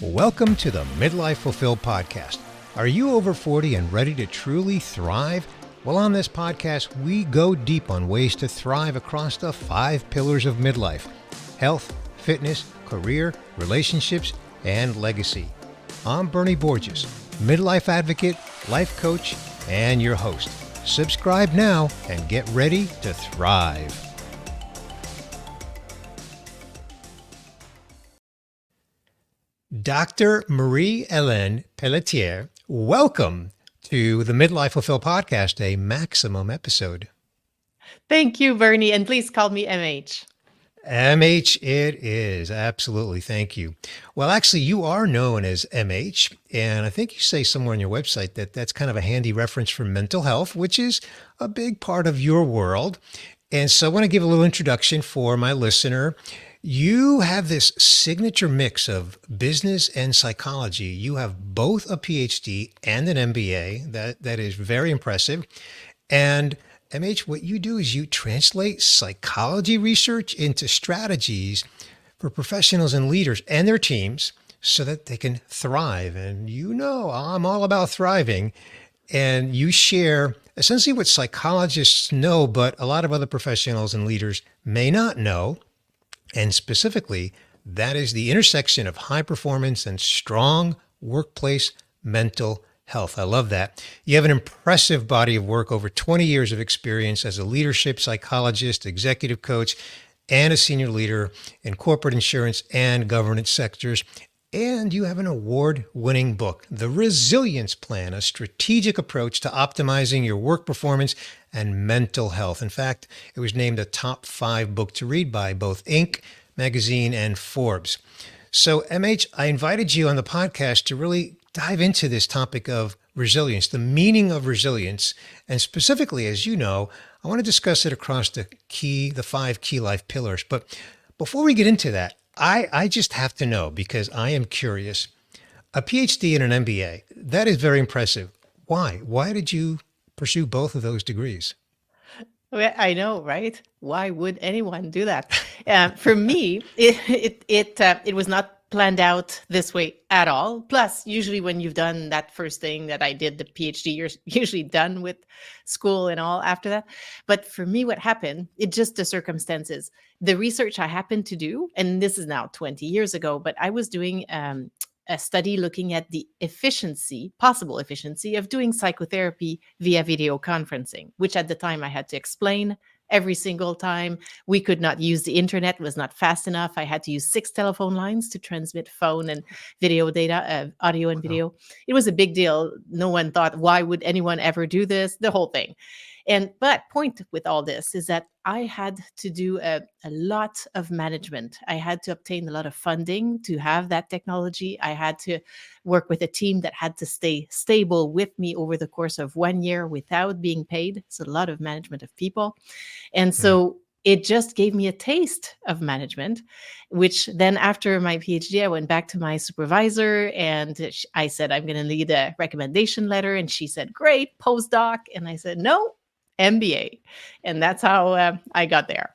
Welcome to the Midlife Fulfilled podcast. Are you over 40 and ready to truly thrive? Well, on this podcast, we go deep on ways to thrive across the 5 pillars of midlife: health, fitness, career, relationships, and legacy. I'm Bernie Borges, midlife advocate, life coach, and your host. Subscribe now and get ready to thrive. Dr. Marie-Hélène Pelletier, welcome to the Midlife Fulfilled podcast, a maximum episode. Thank you, Bernie, and please call me MH. MH it is, absolutely, thank you. Well, actually, you are known as MH, and I think you say somewhere on your website that that's kind of a handy reference for mental health, which is a big part of your world. And so I want to give a little introduction for my listener. You have this signature mix of business and psychology. You have both a PhD and an MBA. That is very impressive. And MH, what you do is you translate psychology research into strategies for professionals and leaders and their teams so that they can thrive. And you know, I'm all about thriving. And you share essentially what psychologists know, but a lot of other professionals and leaders may not know. And specifically, that is the intersection of high performance and strong workplace mental health. I love that. You have an impressive body of work, over 20 years of experience as a leadership psychologist, executive coach, and a senior leader in corporate insurance and governance sectors. And you have an award-winning book, The Resilience Plan, a strategic approach to optimizing your work performance and mental health. In fact, it was named a top 5 book to read by both Inc. magazine and Forbes. So, MH, I invited you on the podcast to really dive into this topic of resilience, the meaning of resilience, and specifically, as you know, I want to discuss it across the 5 key life pillars. But before we get into that, I just have to know, because I am curious, a PhD and an MBA, that is very impressive. Why? Why did you pursue both of those degrees? Well, I know, right? Why would anyone do that? For me, it was not planned out this way at all. Plus, usually when you've done that first thing that I did, the PhD, you're usually done with school and all after that. But for me, what happened, it just the circumstances. The research I happened to do, and this is now 20 years ago, but I was doing a study looking at the possible efficiency of doing psychotherapy via video conferencing, which at the time I had to explain every single time. We could not use the internet, it was not fast enough. I had to use 6 telephone lines to transmit phone and video data, audio and video. It was a big deal. No one thought, why would anyone ever do this? The whole thing. But point with all this is that I had to do a lot of management. I had to obtain a lot of funding to have that technology. I had to work with a team that had to stay stable with me over the course of 1 year without being paid. It's a lot of management of people. And so it just gave me a taste of management, which then after my PhD, I went back to my supervisor and I said, I'm going to lead a recommendation letter. And she said, great, postdoc. And I said, no, MBA. And that's how I got there.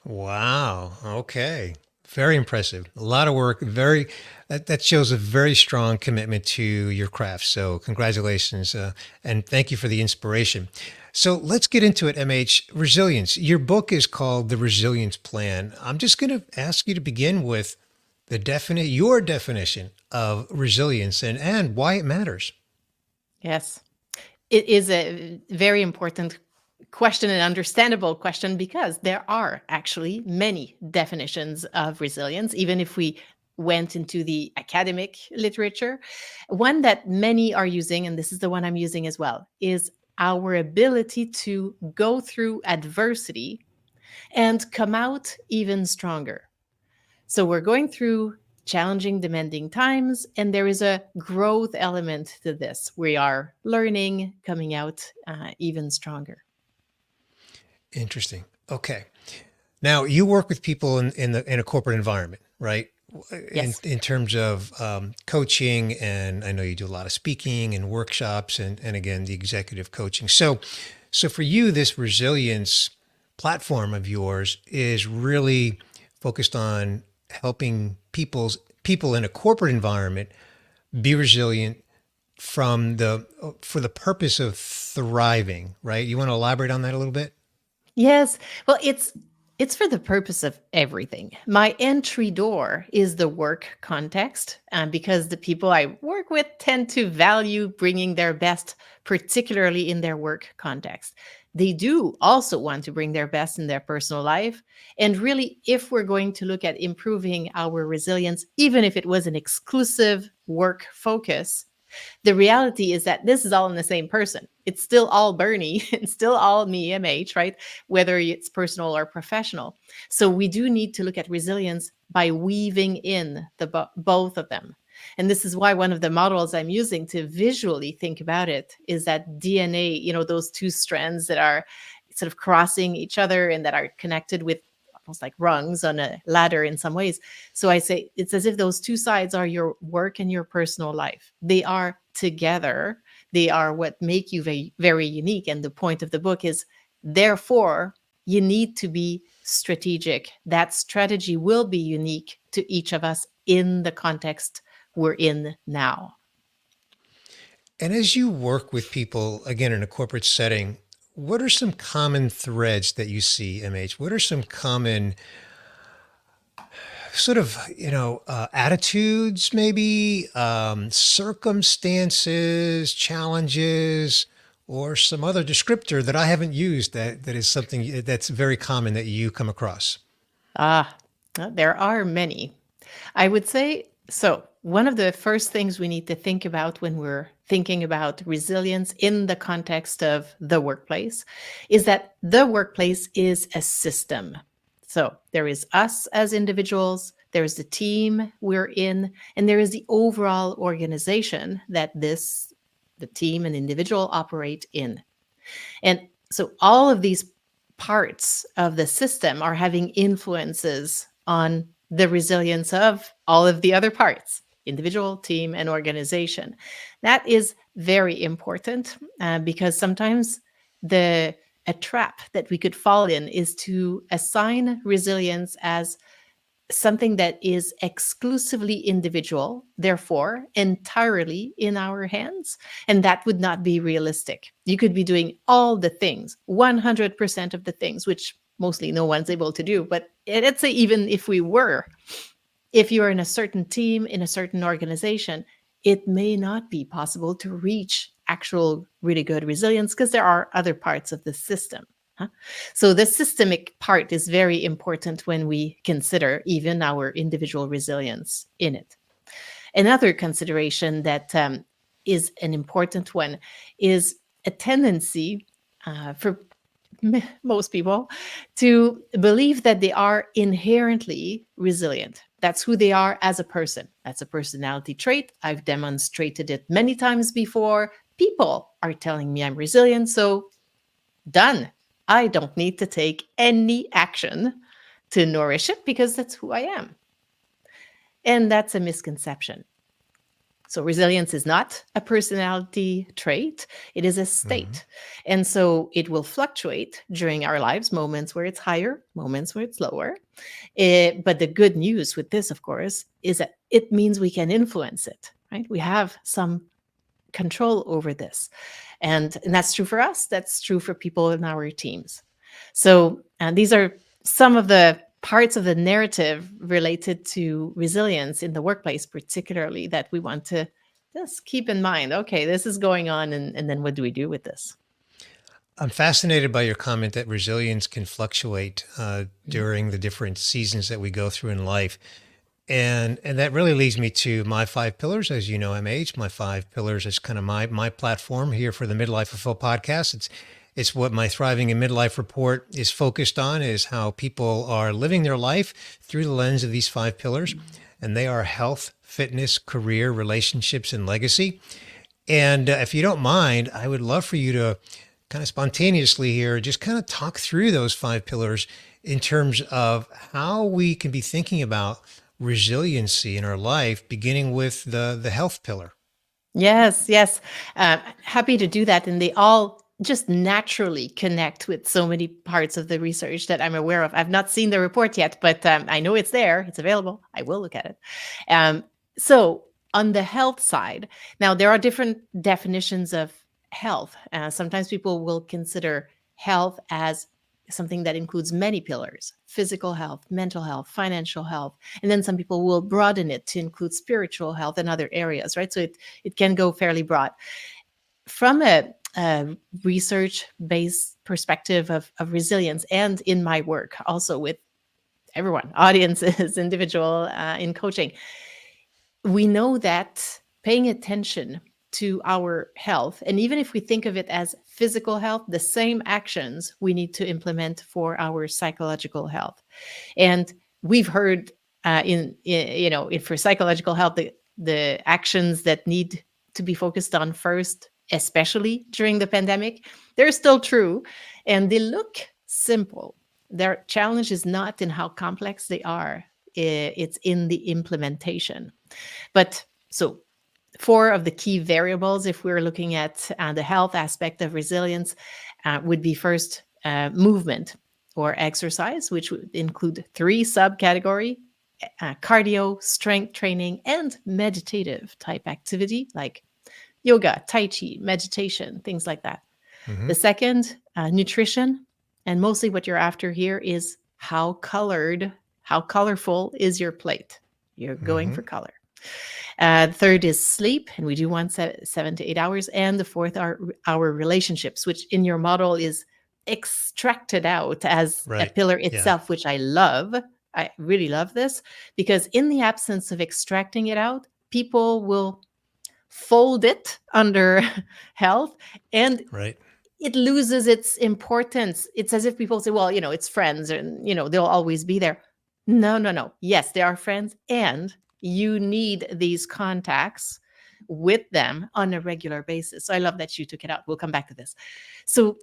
Wow. Okay. Very impressive. A lot of work. That shows a very strong commitment to your craft. So congratulations. And thank you for the inspiration. So let's get into it, MH. Resilience. Your book is called The Resilience Plan. I'm just going to ask you to begin with your definition of resilience and why it matters. Yes. It is a very important question, an understandable question, because there are actually many definitions of resilience, even if we went into the academic literature. One that many are using, and this is the one I'm using as well, is our ability to go through adversity and come out even stronger. So we're going through challenging, demanding times, and there is a growth element to this. We are learning, coming out even stronger. Interesting. Okay. Now you work with people in a corporate environment, right? Yes. In terms of coaching, and I know you do a lot of speaking and workshops, and again the executive coaching. So for you, this resilience platform of yours is really focused on helping people's people in a corporate environment be resilient for the purpose of thriving, right? You want to elaborate on that a little bit? Yes. Well, it's for the purpose of everything. My entry door is the work context, because the people I work with tend to value bringing their best, particularly in their work context. They do also want to bring their best in their personal life. And really, if we're going to look at improving our resilience, even if it was an exclusive work focus, the reality is that this is all in the same person. It's still all Bernie. It's still all me, MH, right? Whether it's personal or professional. So we do need to look at resilience by weaving in both of them. And this is why one of the models I'm using to visually think about it is that DNA, those two strands that are sort of crossing each other and that are connected with almost like rungs on a ladder in some ways. So I say it's as if those two sides are your work and your personal life. They are together. They are what make you very, very unique. And the point of the book is, therefore, you need to be strategic. That strategy will be unique to each of us in the context we're in now. And as you work with people, again, in a corporate setting, what are some common threads that you see, MH? What are some common sort of, attitudes, maybe circumstances, challenges, or some other descriptor that I haven't used that is something that's very common that you come across? Ah, there are many. I would say so. One of the first things we need to think about when we're thinking about resilience in the context of the workplace is that the workplace is a system. So there is us as individuals, there's the team we're in, and there is the overall organization that the team and individual operate in. And so all of these parts of the system are having influences on the resilience of all of the other parts, individual, team, and organization. That is very important, because sometimes a trap that we could fall in is to assign resilience as something that is exclusively individual, therefore entirely in our hands. And that would not be realistic. You could be doing all the things, 100% of the things, which mostly no one's able to do. But let's say, even if we were, if you're in a certain team, in a certain organization, it may not be possible to reach actual really good resilience because there are other parts of the system. So the systemic part is very important when we consider even our individual resilience in it. Another consideration that is an important one is a tendency for most people to believe that they are inherently resilient. That's who they are as a person. That's a personality trait. I've demonstrated it many times before. People are telling me I'm resilient, so done. I don't need to take any action to nourish it because that's who I am. And that's a misconception. So resilience is not a personality trait, it is a state. And so it will fluctuate during our lives, moments where it's higher, moments where it's lower. But the good news with this, of course, is that it means we can influence it, right? We have some control over this. And that's true for us. That's true for people in our teams. So, and these are some of the parts of the narrative related to resilience in the workplace, particularly, that we want to just keep in mind. Okay, this is going on, and then what do we do with this? I'm fascinated by your comment that resilience can fluctuate during the different seasons that we go through in life. And that really leads me to my five pillars. As you know, MH, my five pillars is kind of my platform here for the Midlife Fulfill podcast. It's what my Thriving in Midlife report is focused on, is how people are living their life through the lens of these five pillars. And they are health, fitness, career, relationships, and legacy. And if you don't mind, I would love for you to kind of spontaneously here, just kind of talk through those five pillars in terms of how we can be thinking about resiliency in our life, beginning with the health pillar. Yes, yes. Happy to do that. And they all just naturally connect with so many parts of the research that I'm aware of. I've not seen the report yet, but I know it's there. It's available. I will look at it. Um, so, on the health side, now there are different definitions of health. Sometimes people will consider health as something that includes many pillars: physical health, mental health, financial health. And then some people will broaden it to include spiritual health and other areas, right? So, it can go fairly broad. From a research based perspective of resilience, and in my work also with everyone, audiences, individual, in coaching, we know that paying attention to our health, and even if we think of it as physical health, the same actions we need to implement for our psychological health. And we've heard for psychological health, the actions that need to be focused on first, especially during the pandemic, they're still true, and they look simple. Their challenge is not in how complex they are, it's in the implementation. But so, four of the key variables, if we're looking at the health aspect of resilience, would be first movement or exercise, which would include three subcategory: cardio, strength training, and meditative type activity like yoga, tai chi, meditation, things like that. Hmm. The second, nutrition, and mostly what you're after here is how colorful is your plate. You're going Hmm. for color. Third is sleep, and we do want 7 to 8 hours. And the fourth are our relationships, which in your model is extracted out as a Right. pillar Yeah. itself, which I love. I really love this, because in the absence of extracting it out, people will fold it under health, and Right. it loses its importance. It's as if people say, well, it's friends, and they'll always be there. No, no, no. Yes, they are friends, and you need these contacts with them on a regular basis. So I love that you took it out. We'll come back to this. So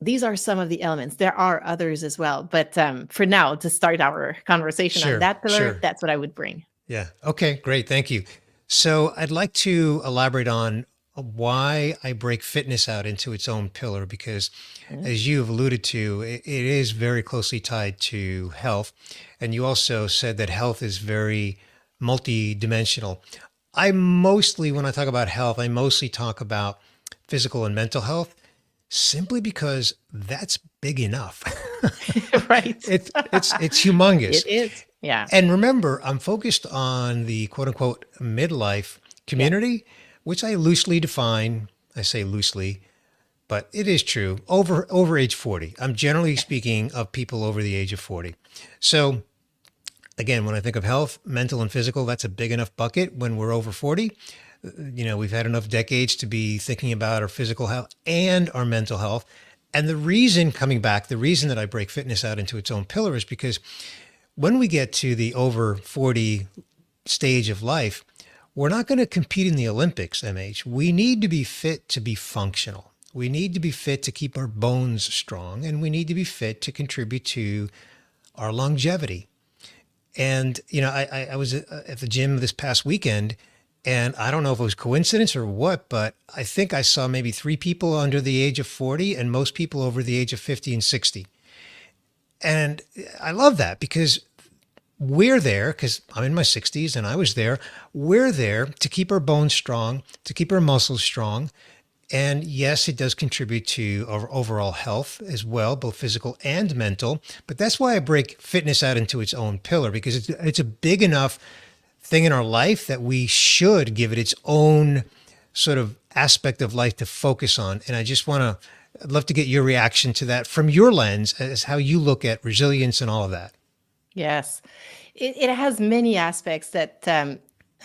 these are some of the elements. There are others as well, but for now, to start our conversation on Sure. that pillar, Sure. that's what I would bring. Yeah. Okay, great. Thank you. So I'd like to elaborate on why I break fitness out into its own pillar, because Mhm. as you have alluded to, it is very closely tied to health. And you also said that health is very multidimensional. When I talk about health, I mostly talk about physical and mental health simply because that's big enough. Right. It's humongous. It is. Yeah. And remember, I'm focused on the quote unquote midlife Yeah. community, which I loosely define. I say loosely, but it is true. Over age 40. I'm generally speaking of people over the age of 40. So again, when I think of health, mental and physical, that's a big enough bucket when we're over 40. We've had enough decades to be thinking about our physical health and our mental health. And the reason that I break fitness out into its own pillar is because when we get to the over 40 stage of life, we're not going to compete in the Olympics, MH. We need to be fit to be functional. We need to be fit to keep our bones strong, and we need to be fit to contribute to our longevity. And, I was at the gym this past weekend, and I don't know if it was coincidence or what, but I think I saw maybe three people under the age of 40 and most people over the age of 50 and 60. And I love that because we're there because I'm in my 60s and I was there. We're there to keep our bones strong, to keep our muscles strong. And yes, it does contribute to our overall health as well, both physical and mental. But that's why I break fitness out into its own pillar, because it's a big enough thing in our life that we should give it its own sort of aspect of life to focus on. And I'd love to get your reaction to that from your lens as how you look at resilience and all of that. Yes. It has many aspects that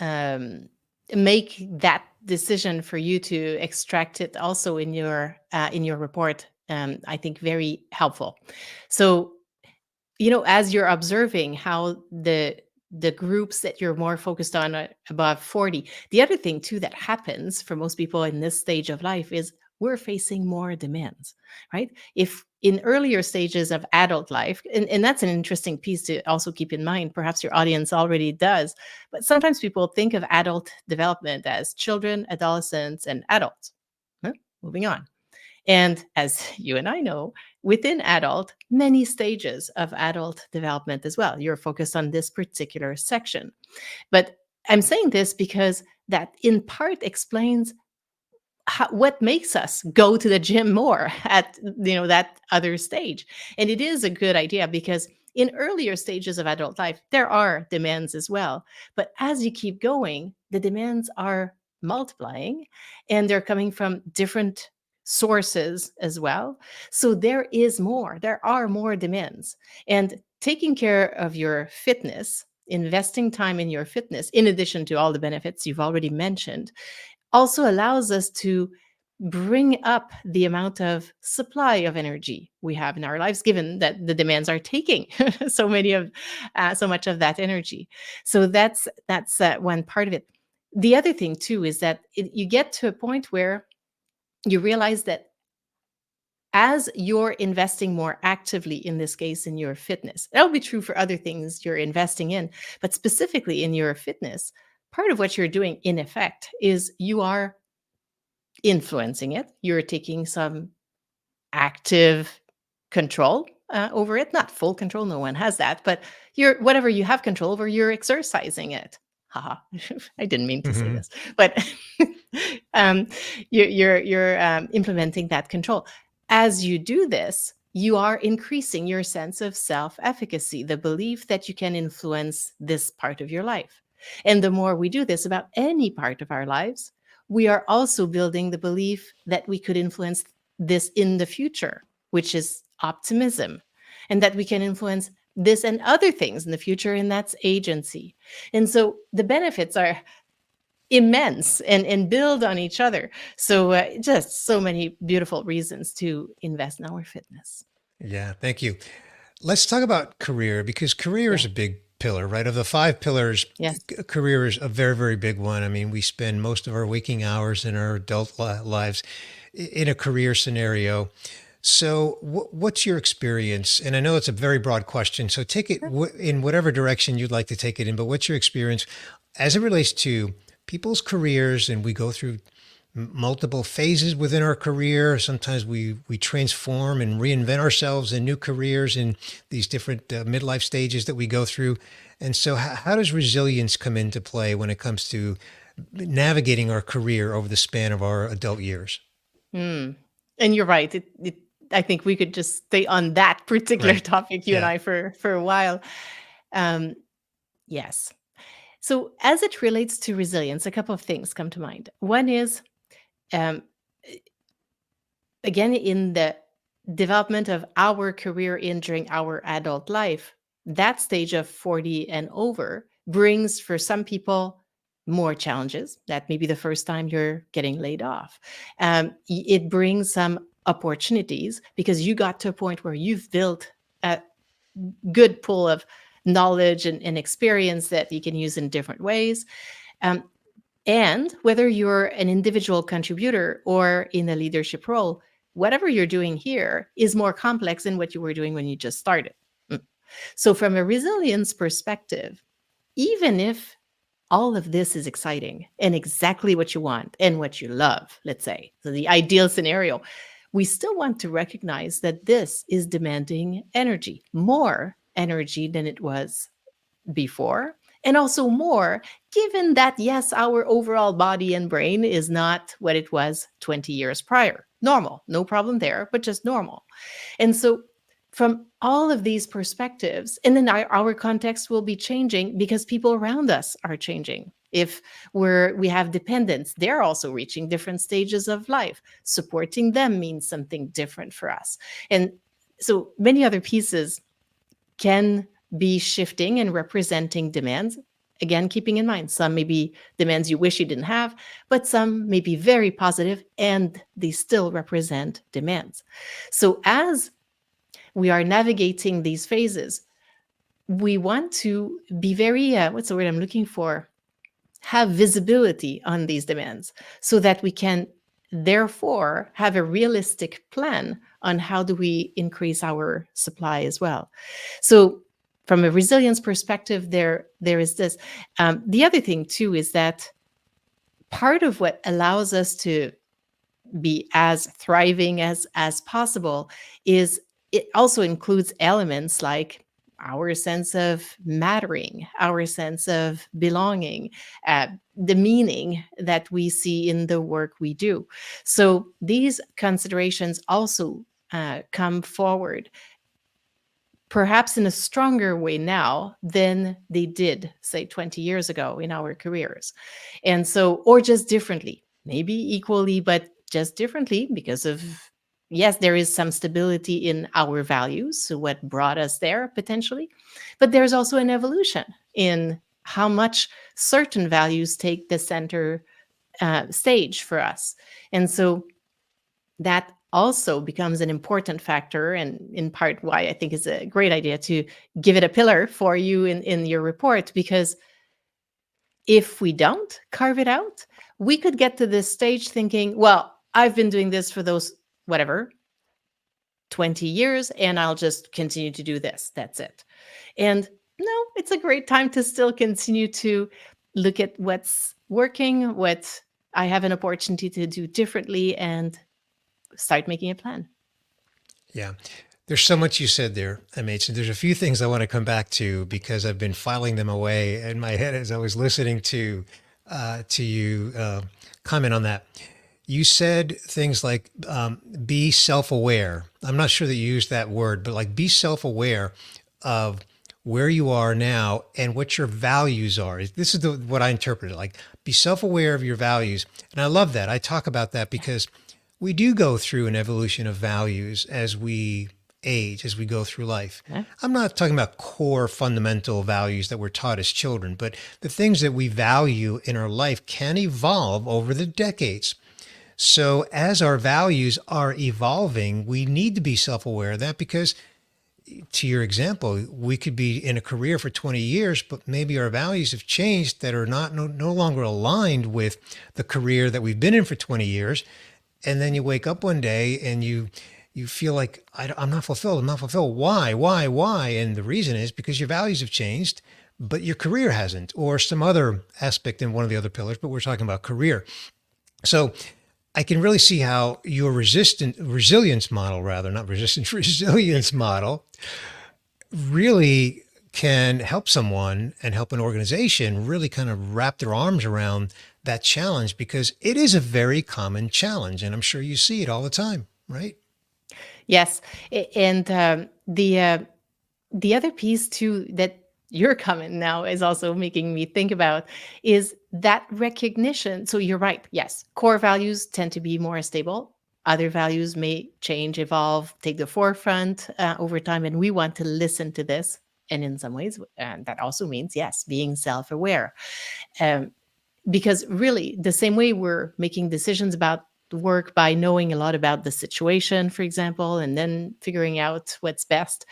um, make that decision for you to extract it also in your report, I think, very helpful. So, as you're observing how the groups that you're more focused on are above 40, the other thing too that happens for most people in this stage of life is we're facing more demands, right? If in earlier stages of adult life, and that's an interesting piece to also keep in mind, perhaps your audience already does, but sometimes people think of adult development as children, adolescents, and adults. Huh? Moving on. And as you and I know, within adult, many stages of adult development as well. You're focused on this particular section. But I'm saying this because that in part explains what makes us go to the gym more at that other stage. And it is a good idea because in earlier stages of adult life there are demands as well, but as you keep going the demands are multiplying, and they're coming from different sources as well. So there are more demands, and taking care of your fitness, investing time in your fitness in addition to all the benefits you've already mentioned, also allows us to bring up the amount of supply of energy we have in our lives, given that the demands are taking so much of that energy. So that's one part of it. The other thing too is that you get to a point where you realize that as you're investing more actively, in this case in your fitness, that'll be true for other things you're investing in, but specifically in your fitness, part of what you're doing in effect is you are influencing it. You're taking some active control over it, not full control. No one has that, but you're whatever you have control over, you're exercising it. Haha, I didn't mean to say Hmm. this, but um, you're implementing that control. As you do this, you are increasing your sense of self-efficacy, the belief that you can influence this part of your life. And the more we do this about any part of our lives, we are also building the belief that we could influence this in the future, which is optimism, and that we can influence this and other things in the future, and that's agency. And so the benefits are immense and build on each other. So just so many beautiful reasons to invest in our fitness. Yeah, thank you. Let's talk about career because career is Yeah. a big pillar, right? Of the five pillars, Yes. career is a very, very big one. I mean, we spend most of our waking hours in our adult lives in a career scenario. So, what's your experience? And I know it's a very broad question, so take it in whatever direction you'd like to take it in. But what's your experience as it relates to people's careers? And we go through multiple phases within our career. Sometimes we transform and reinvent ourselves in new careers in these different midlife stages that we go through. And so, how does resilience come into play when it comes to navigating our career over the span of our adult years? Mm. And you're right. I think we could just stay on that particular Right. topic, you and Yeah. I, for a while. Um, yes. So, as it relates to resilience, a couple of things come to mind. One is, um, again, in the development of our career in during our adult life, that stage of 40 and over brings for some people more challenges. That may be the first time you're getting laid off. It brings some opportunities because you got to a point where you've built a good pool of knowledge and experience that you can use in different ways. Um, and whether you're an individual contributor or in a leadership role, whatever you're doing here is more complex than what you were doing when you just started. Mm. So, from a resilience perspective, even if all of this is exciting and exactly what you want and what you love, let's say, so the ideal scenario, we still want to recognize that this is demanding energy, more energy than it was before, and also more given that, yes, our overall body and brain is not what it was 20 years prior. Normal, no problem there, but just normal. And so, from all of these perspectives, and then our context will be changing because people around us are changing. If we have dependents, they're also reaching different stages of life. Supporting them means something different for us. And so many other pieces can be shifting and representing demands. Again, keeping in mind, some may be demands you wish you didn't have, but some may be very positive and they still represent demands. So, as we are navigating these phases, we want to be very, what's the word I'm looking for? Have visibility on these demands so that we can therefore have a realistic plan on how do we increase our supply as well. So from a resilience perspective, there is this. The other thing too is that part of what allows us to be as thriving as possible, is it also includes elements like our sense of mattering, our sense of belonging, the meaning that we see in the work we do. So these considerations also come forward, perhaps in a stronger way now than they did, say, 20 years ago in our careers. And so, or just differently, maybe equally, but just differently because of, yes, there is some stability in our values, so what brought us there potentially, but there's also an evolution in how much certain values take the center stage for us. And so that also becomes an important factor, and in part why I think it's a great idea to give it a pillar for you in your report, because if we don't carve it out, we could get to this stage thinking, well, I've been doing this for those, whatever, 20 years, and I'll just continue to do this. That's it. And no, it's a great time to still continue to look at what's working, what I have an opportunity to do differently, and start making a plan. Yeah. There's so much you said there, MH. And there's a few things I want to come back to because I've been filing them away in my head as I was listening to you comment on that. You said things like be self-aware. I'm not sure that you used that word, but like be self-aware of where you are now and what your values are. This is what I interpreted, like be self-aware of your values. And I love that. I talk about that because we do go through an evolution of values as we age, as we go through life. Yeah. I'm not talking about core fundamental values that we're taught as children, but the things that we value in our life can evolve over the decades. So as our values are evolving, we need to be self-aware of that because, to your example, we could be in a career for 20 years, but maybe our values have changed that are no longer aligned with the career that we've been in for 20 years. And then you wake up one day and you feel like I'm not fulfilled. I'm not fulfilled. Why? And the reason is because your values have changed, but your career hasn't, or some other aspect in one of the other pillars. But we're talking about career. So I can really see how your resilience model, rather not resistance, resilience model, really can help someone and help an organization really kind of wrap their arms around that challenge, because it is a very common challenge. And I'm sure you see it all the time, right? Yes, and the other piece too that your comment now is also making me think about is that recognition. So you're right. Yes, core values tend to be more stable. Other values may change, evolve, take the forefront over time, and we want to listen to this. And in some ways, that also means yes, being self-aware. Um, because really the same way we're making decisions about work by knowing a lot about the situation, for example, and then figuring out what's best,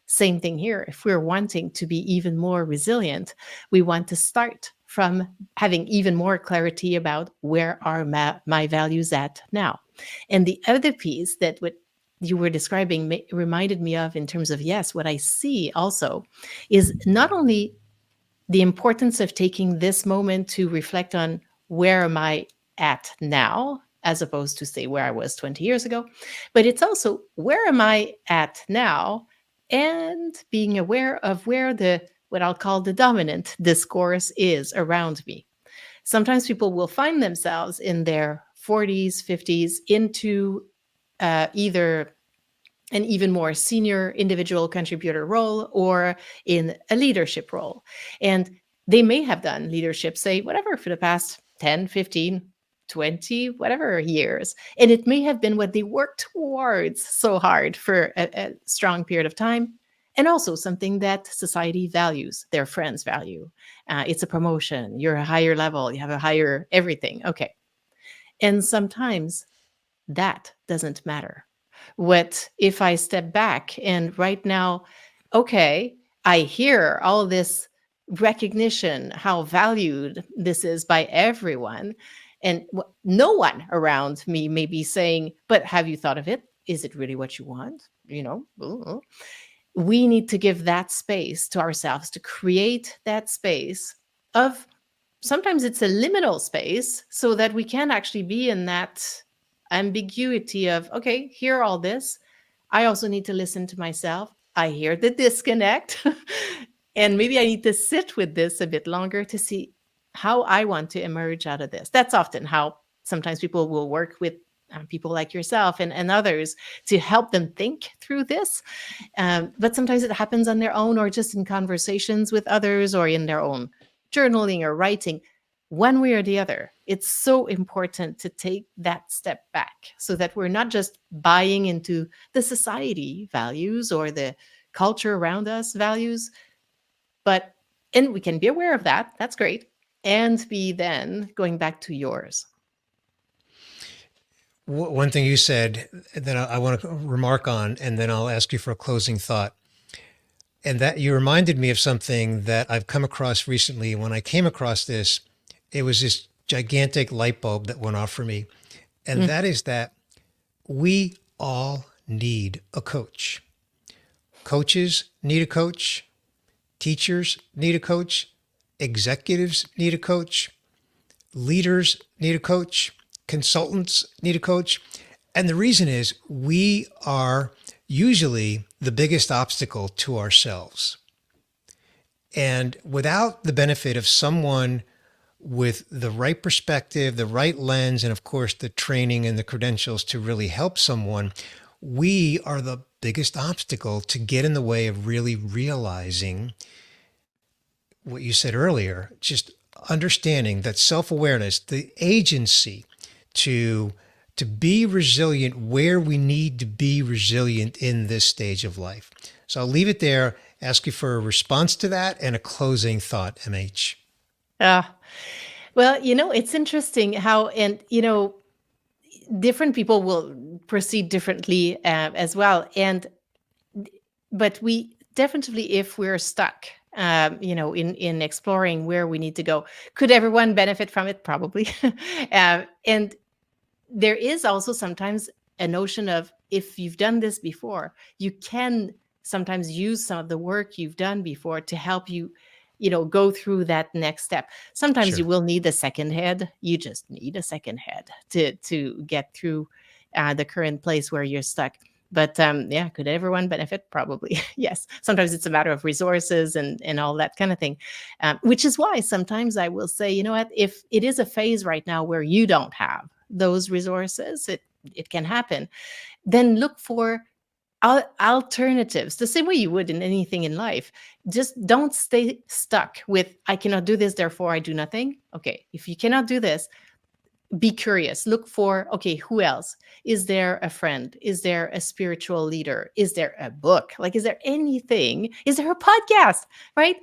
same thing here. If we're wanting to be even more resilient, we want to start from having even more clarity about where are my values at now. And the other piece that what you were describing reminded me of in terms of, yes, what I see also is not only the importance of taking this moment to reflect on where am I at now, as opposed to say where I was 20 years ago, but it's also where am I at now, and being aware of where the what I'll call the dominant discourse is around me. Sometimes people will find themselves in their 40s, 50s into either an even more senior individual contributor role or in a leadership role. And they may have done leadership, say, whatever, for the past 10, 15, 20, whatever years. And it may have been what they worked towards so hard for a strong period of time. And also something that society values, their friends value. It's a promotion, you're a higher level, you have a higher everything. Okay. And sometimes that doesn't matter. What if I step back and right now, okay, I hear all this recognition, how valued this is by everyone. And no one around me may be saying, but have you thought of it? Is it really what you want? We need to give that space to ourselves to create that space of sometimes it's a liminal space so that we can actually be in that ambiguity of, okay, hear all this. I also need to listen to myself. I hear the disconnect. And maybe I need to sit with this a bit longer to see how I want to emerge out of this. That's often how sometimes people will work with people like yourself and others to help them think through this. But sometimes it happens on their own or just in conversations with others or in their own journaling or writing. One way or the other, it's so important to take that step back so that we're not just buying into the society values or the culture around us values, but, and we can be aware of that. That's great. And be then going back to yours. One thing you said that I want to remark on, and then I'll ask you for a closing thought. And that you reminded me of something that I've come across recently. When I came across this, it was this gigantic light bulb that went off for me. And Mm. that is that we all need a coach. Coaches need a coach. Teachers need a coach. Executives need a coach. Leaders need a coach. Consultants need a coach. And the reason is we are usually the biggest obstacle to ourselves. And without the benefit of someone with the right perspective, the right lens, and of course, the training and the credentials to really help someone, we are the biggest obstacle to get in the way of really realizing what you said earlier, just understanding that self-awareness, the agency to be resilient where we need to be resilient in this stage of life. So I'll leave it there, ask you for a response to that and a closing thought, MH. Ah, well, it's interesting how, and, different people will proceed differently as well. But we definitely, if we're stuck, in exploring where we need to go, could everyone benefit from it? Probably. And there is also sometimes a notion of, if you've done this before, you can sometimes use some of the work you've done before to help you, go through that next step. Sometimes you Sure. will need a second head. You just need a second head to get through the current place where you're stuck. But yeah, could everyone benefit? Probably. Yes. Sometimes it's a matter of resources and all that kind of thing, which is why sometimes I will say, you know what, if it is a phase right now where you don't have those resources, it can happen. Then look for alternatives, the same way you would in anything in life. Just don't stay stuck with, I cannot do this, therefore I do nothing. Okay, if you cannot do this, be curious. Look for, okay, who else? Is there a friend? Is there a spiritual leader? Is there a book? Like, is there anything? Is there a podcast? Right?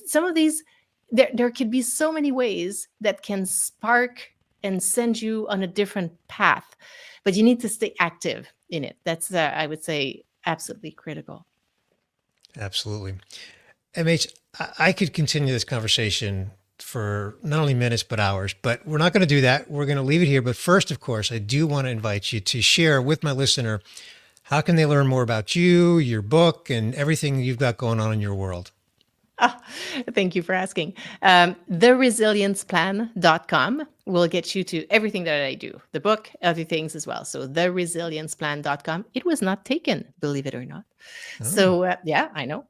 Some of these, there could be so many ways that can spark and send you on a different path, but you need to stay active in it. That's, I would say, absolutely critical. Absolutely. MH, I could continue this conversation for not only minutes, but hours, but we're not going to do that. We're going to leave it here. But first, of course, I do want to invite you to share with my listener, how can they learn more about you, your book, and everything you've got going on in your world? Ah, thank you for asking. TheResiliencePlan.com will get you to everything that I do, the book, other things as well. So TheResiliencePlan.com. It was not taken, believe it or not. Oh, So yeah, I know.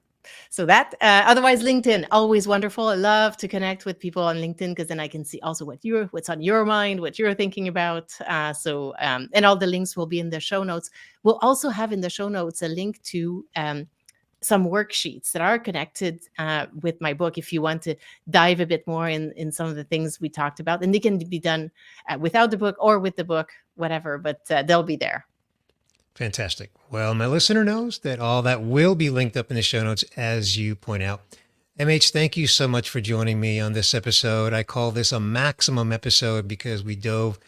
So that, otherwise, LinkedIn, always wonderful. I love to connect with people on LinkedIn because then I can see also what's on your mind, what you're thinking about. And all the links will be in the show notes. We'll also have in the show notes a link to some worksheets that are connected with my book if you want to dive a bit more in some of the things we talked about. And they can be done without the book or with the book, whatever, but they'll be there. fantastic. Well, my listener knows that all that will be linked up in the show notes, as you point out. MH, thank you so much for joining me on this episode. I call this a maximum episode because we dove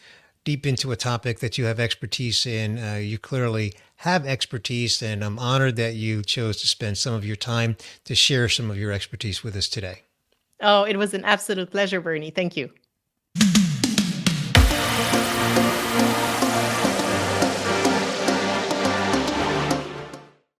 deep into a topic that you have expertise in. You clearly have expertise, and I'm honored that you chose to spend some of your time to share some of your expertise with us today. Oh, it was an absolute pleasure, Bernie. Thank you.